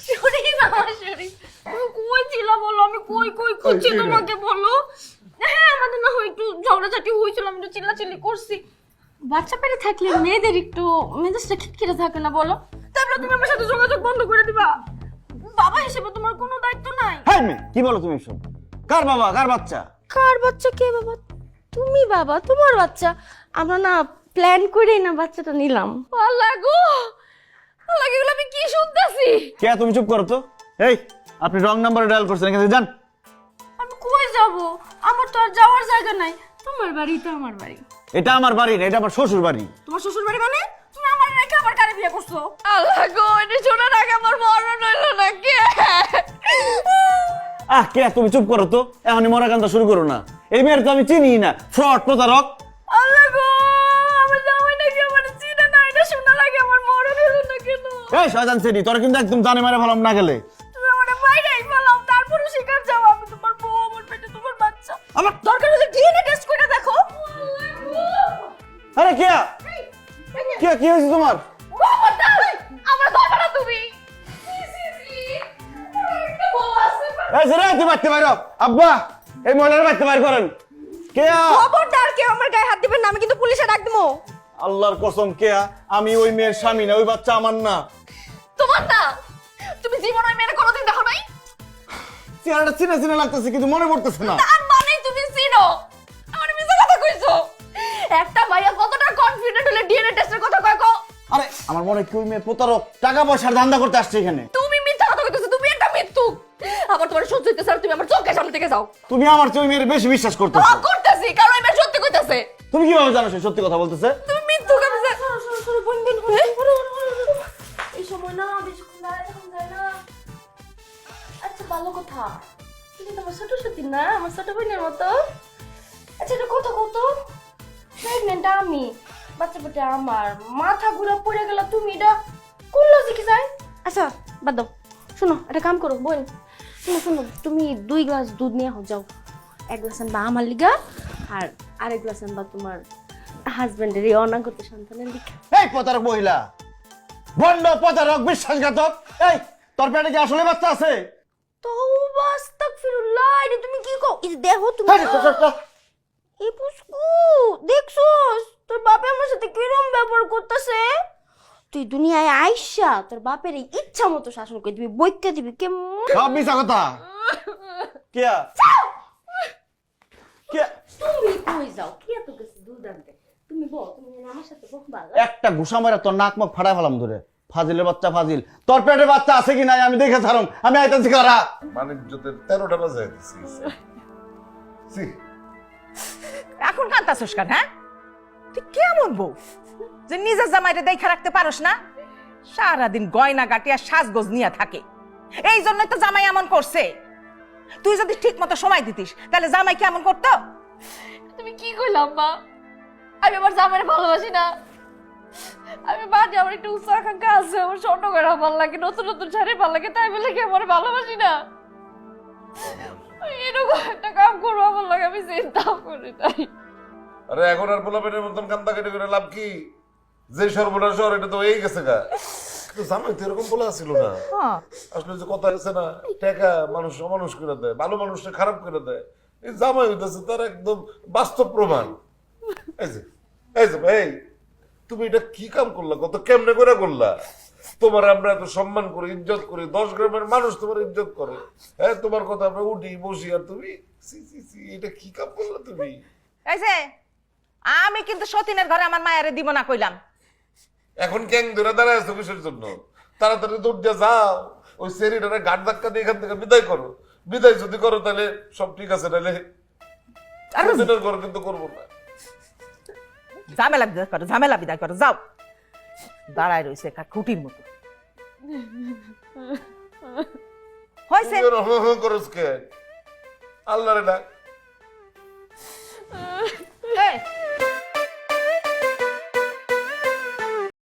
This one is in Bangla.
শরীফ আমার শরীফ, তুমি কই ছিলা বলো? আমি কই কই খুঁজছি তোমাকে, বলো। হ্যাঁ, আমাদের না হয় একটু ঝগড়াঝাটি হয়েছিল, আমি একটু চিল্লাচিল্লি করছি। বাচ্চা পেটে থাকলে মেয়েদের একটু মেজাজটা খিটখিটে থাকে না বলো? তারপরে তুমি আমার সাথে যোগাযোগ বন্ধ করে দিবা? বাবা হিসেবে তোমার কোনো দায়িত্ব নাই? হ্যাঁ মেয়ে, কি বলো তুমি সব? কার বাবা, কার বাচ্চা? কার বাচ্চা? কে বাবা? তুমি বাবা, তোমার বাচ্চা। আমরা না প্ল্যান করেই না বাচ্চাটা নিলাম। আল্লাহ গো, আল্লাহ, এগুলো আমি কি শুনতেছি? কে? তুমি চুপ করো তো। এই, আপনি রং নাম্বারে ডায়াল করছেন, এখান থেকে যান। আমি কই যাব? আমার তো আর যাওয়ার জায়গা নাই। তোমার বাড়ি তো আমার বাড়ি। এটা আমার বাড়ি না, এটা আমার শ্বশুর বাড়ি। তোমার শ্বশুর বাড়ি মানে? তুমি আমার রেখে আবার কারে বিয়ে করছো? আল্লাহ গো, এটা শোনার আগে আমার মরণ হইল না। কে? কে? তুমি চুপ করো তো, এখনই মরা কান্দা শুরু করো না। এই মেয়ের তো আমি চিনি না, ফ্রড, প্রতারক। আল্লাহ গো, আমার জামাই নাকি আমার চিনে না, এটা শোনার আগে আমার মরণ হইল না কেন? এই শয়তান সেটি, তোরা কিন্তু একদম জানে মারে ফেলাম না গেলে। তুমি আমারে বাইরেই ফেলাও, তারপরে স্বীকার যাও আমি তোমার বউ, আমার পেটে তোমার বাচ্চা। আমার দরকার হলে ডিএনএ টেস্ট করে দেখো। আরে কে? কে? কি হয়েছে তোমার? আমার ধরবা না তুমি। এই যে রে, তুই বাড়তে পারো। আব্বা, এই মহিলার বাড়তে বাইর করেন। কে? খবরদার, কেউ আমার গায়ে হাত দিবেন না, আমি কিন্তু পুলিশে ডাক দেবো। আল্লাহর কসম, কে? আমি ওই মেয়ের স্বামী না, ওই বাচ্চা আমার না। তোমার না? তুমি জীবনে ওই মেয়ের কোনোদিন দেখো নাই? চেহারাটা চিনা চিনা লাগতেছে, কিন্তু মনে পড়তেছে না। তার মানে তুমি চিনো? আমার মিথ্যা কথা কইছো। একটা ভাইয়া কতটা কনফিডেন্ট হলে ডিএনএ টেস্টের কথা কয় গো? আরে আমার মনে কি ওই মেয়ে প্রতারক, টাকা পয়সার ধান্দা করতে আসছে এখানে। তুমি মিথ্যা কথা কইতেছো, তুমি একটা মিথ্যুক। আবার তোমার সহ্য হইতেছে আর তুমি আমার চোখের সামনে থেকে যাও। তুমি আমার চেয়ে ওই মেয়ের বেশি বিশ্বাস করতেছো। করতেছি, কারণ এই মেয়ে সত্যি কইতাছে। তুমি কিভাবে জানো সে সত্যি কথা বলতেছে? তুমি মিথ্যুক। আমি এই সময় না বেশিক্ষণ দাঁড়ায় থাকুন যায় না। আচ্ছা, ভালো কথা। তুমি তো আমার ছোট সত্যি না, আমার ছোট বোনের মতো। আচ্ছা, এটা কত কত প্রেগনেন্ট আমি, বাচ্চা পেটে আমার, মাথা ঘুরে পড়ে গেল, তুমি এটা কোন লজিকে যায়? আচ্ছা বাদ দাও, শোনো একটা কাম করো বোন, শোনো শোনো, তুমি 2 গ্লাস দুধ নিয়ে যাও। 1 গ্লাস আনবা আমার লিগা, আর আরেক গ্লাস আনবা তোমার হাজবেন্ডের এই অনাগত সন্তানের লিগা। এই প্রতারক মহিলা, বন্ড প্রতারক, বিশ্বাসঘাতক। এই, তোর পেটে কি আসলে বাচ্চা আছে? তওবা আস্তাগফিরুল্লাহ, এটা তুমি কি কও? এই দেখো তুমি, এই পুষ্কু দেখছস তোর বাপে আমার সাথে কিরম ব্যবহার করতেছে? তুই দুনিয়ায় আইসা তোর বাপের এই ইচ্ছা মতো শাসন করে দিবি, বইকে দিবি কেমন? সব মিছা কথা। কে? কে? তুমি কই যাও? কি এত কিছু দুধ আনতে? তুমি বল, তুমি আমার সাথে বকবা? একটা ঘুষা মারা তোর নাক মুখ ফাড়াই ফেলাম ধরে। ফাজিলের বাচ্চা ফাজিল, তোর পেটে বাচ্চা আছে কি নাই আমি দেখে ছাড়ম। আমি আইতাছি কারা। বাণিজ্যতের 13টা বাজে দিছি। এখন কান্তাছস কেন? হ্যাঁ, তুই কেমন বউ যে নিজের জামাইটা দেখা রাখতে পারস না? সারাদিন গয়না গাটি আর সাজগোজ নিয়ে থাকে, এই জন্যই তো জামাই এমন করছে। তুই যদি ঠিক মতো সময় দিতিস তাহলে জামাই কি এমন করতো? তুমি কি কইলাম মা? আমি আমার জামাইরে ভালোবাসি না। আমি বাড়ি আমার একটু উচ্চ আকাঙ্ক্ষা আছে, আমার স্বর্ণ করে ভালো লাগে, নতুন নতুন শাড়ি ভালো লাগে, তাই বলে কি আমার ভালোবাসি না? এরকম একটা কাম করবো আমার লাগে, আমি চিন্তা করি তাই। আরে এখন আর পোলাপেনের মতন কান্দা কেটে করে লাভ কি? যে সর্বনাশ শহর এটা তো এই গেছে গা। কিন্তু জামাই তো এরকম বলা ছিল না। আসলে যে কথা আছে না, টাকা মানুষ অমানুষ করে দেয়, ভালো মানুষটা খারাপ করে দেয়। এই জামাই হইতেছে তার একদম বাস্তব প্রমাণ। এই তুমি এটা কি কাম করলা? কত কেমনে করে করলা? তোমার আমরা এত সম্মান করি, ইজ্জত করি, 10 গ্রামের মানুষ তোমার ইজ্জত করে। হ্যাঁ, তোমার কথা আমরা উঠি বসি, আর তুমি এটা কি কাম করলা তুমি? এই যে আমি কিন্তু সতীনের ঘরে আমার মায়েরে দিব না কইলাম। এখন গ্যাং ধরে দাঁড়ায় আছো কিসের জন্য? তাড়াতাড়ি দৌড় দিয়ে যাও, ওই সেরিটারে গাট ধাক্কা দিয়ে এখান থেকে বিদায় করো। বিদায় যদি করো তাহলে সব ঠিক আছে, নাহলে সতীনের ঘর কিন্তু করবো না। ঝামেলা বিদায় করো, যাও। দাঁড়ায় রয়েছে খুঁটির মতো। হয়েছে করস কে? আল্লাহরে ডাক।